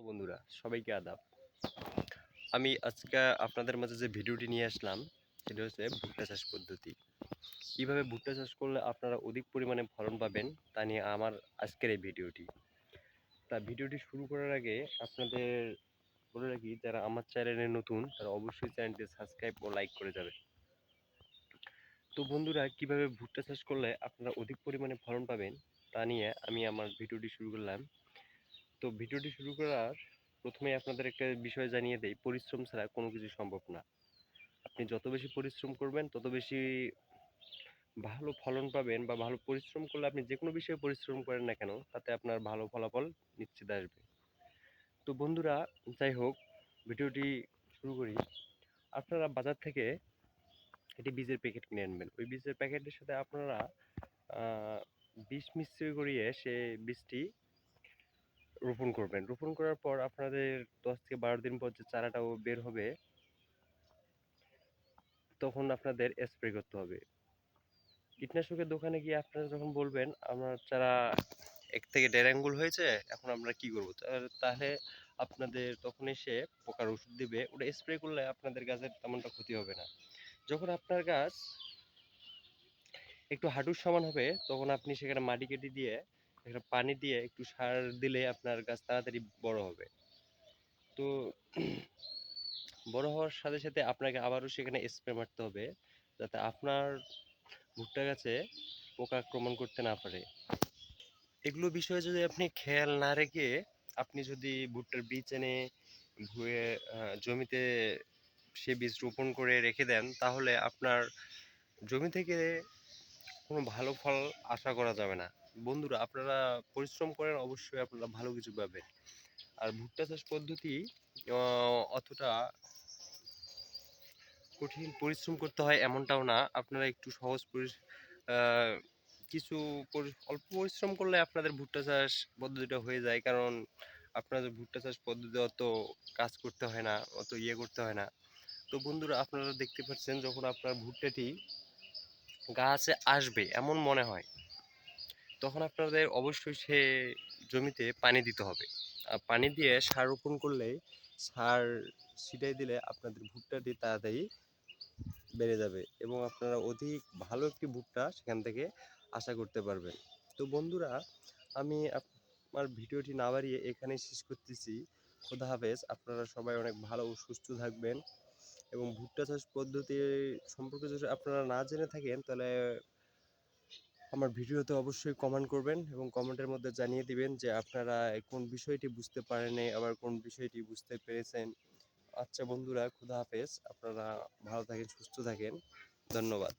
বন্ধুরা, সবাইকে আদাব। আমি আজকে আপনাদের মাঝে যে ভিডিওটি নিয়ে আসলাম সেটা হচ্ছে ভুট্টা চাষ পদ্ধতি। কিভাবে ভুট্টা চাষ করলে আপনারা অধিক পরিমাণে ফলন পাবেন তা নিয়ে আমার আজকের এই ভিডিওটি। তা ভিডিওটি শুরু করার আগে আপনাদের বলে রাখি, যারা আমার চ্যানেলে নতুন তারা অবশ্যই চ্যানেলটি সাবস্ক্রাইব ও লাইক করে যাবেন। তো বন্ধুরা, কিভাবে ভুট্টা চাষ করলে আপনারা অধিক পরিমাণে ফলন পাবেন তা নিয়ে আমি আমার ভিডিওটি শুরু করলাম। তো ভিডিওটি শুরু করার প্রথমেই আপনাদের একটা বিষয় জানিয়ে দেই, পরিশ্রম ছাড়া কোনো কিছু সম্ভব না। আপনি যত বেশি পরিশ্রম করবেন তত বেশি ভালো ফলন পাবেন, বা ভালো পরিশ্রম করলে আপনি যে কোনো বিষয়ে পরিশ্রম করেন না কেন তাতে আপনার ভালো ফলাফল নিশ্চিত আসবে। তো বন্ধুরা, যাই হোক, ভিডিওটি শুরু করি। আপনারা বাজার থেকে একটি বীজের প্যাকেট কিনে আনবেন। ওই বীজের প্যাকেটের সাথে আপনারা বিষ মিশ্রি করিয়ে সে বীজটি রোপণ করবেন। রোপণ করার পর আপনাদের 10 থেকে 12 দিন পর যে চারাটাও বের হবে তখন আপনাদের স্প্রে করতে হবে। কীটনাশকের দোকানে গিয়ে আপনারা যখন বলবেন আমার চারা 1 থেকে 1.5 আঙ্গুল হয়েছে, এখন আমরা কি করব? তাহলে আপনাদের তখন এসে পোকার ওষুধ দিবে। ওটা স্প্রে করলে আপনাদের গাছের তেমনটা ক্ষতি হবে না। যখন আপনার গাছ একটু হাঁটুর সমান হবে তখন আপনি সেখানে মাটি কেটে দিয়ে, একটা পানি দিয়ে একটু সার দিলে আপনার গাছ তাড়াতাড়ি বড় হবে। তো বড় হওয়ার সাথে সাথে আপনাকে আবারও সেখানে স্প্রে মারতে হবে, যাতে আপনার ভুট্টা গাছে পোকা আক্রমণ করতে না পারে। এগুলো বিষয়ে যদি আপনি খেয়াল না রেখে আপনি যদি ভুট্টার বীজ এনে ভুয়ে জমিতে সে বীজ রোপণ করে রেখে দেন, তাহলে আপনার জমি থেকে কোনো ভালো ফল আশা করা যাবে না। বন্ধুরা, আপনারা পরিশ্রম করেন, অবশ্যই আপনারা ভালো কিছু পাবেন। আর ভুট্টা চাষ পদ্ধতি অতটা কঠিন পরিশ্রম করতে হয় এমনটাও না। আপনারা একটু সহজ আহ, কিছু অল্প পরিশ্রম করলে আপনাদের ভুট্টা চাষ পদ্ধতিটা হয়ে যায়। কারণ আপনাদের ভুট্টা চাষ পদ্ধতি অত কাজ করতে হয় না, অত করতে হয় না। তো বন্ধুরা, আপনারা দেখতে পাচ্ছেন যখন আপনার ভুট্টাটি গাছে আসবে এমন মনে হয়, তখন আপনাদের অবশ্যই সে জমিতে পানি দিতে হবে। আর পানি দিয়ে সার রোপণ করলে, সার ছিটাই দিলে আপনাদের ভুট্টাটি তাড়াতাড়ি বেড়ে যাবে এবং আপনারা অধিক ভালো একটি ভুট্টা সেখান থেকে আশা করতে পারবেন। তো বন্ধুরা, আমি আমার ভিডিওটি না বাড়িয়ে এখানেই শেষ করতেছি। খোদা হাফেজ। আপনারা সবাই অনেক ভালো ও সুস্থ থাকবেন। এবং ভুট্টা চাষ পদ্ধতি সম্পর্কে যদি আপনারা না জেনে থাকেন তাহলে আমার ভিডিওতে অবশ্যই কমেন্ট করবেন এবং কমেন্টের মধ্যে জানিয়ে দিবেন যে আপনারা কোন বিষয়টি বুঝতে পারেননি, আবার কোন বিষয়টি বুঝতে পেরেছেন। আচ্ছা বন্ধুরা, খোদা হাফেজ। আপনারা ভালো থাকেন, সুস্থ থাকেন। ধন্যবাদ।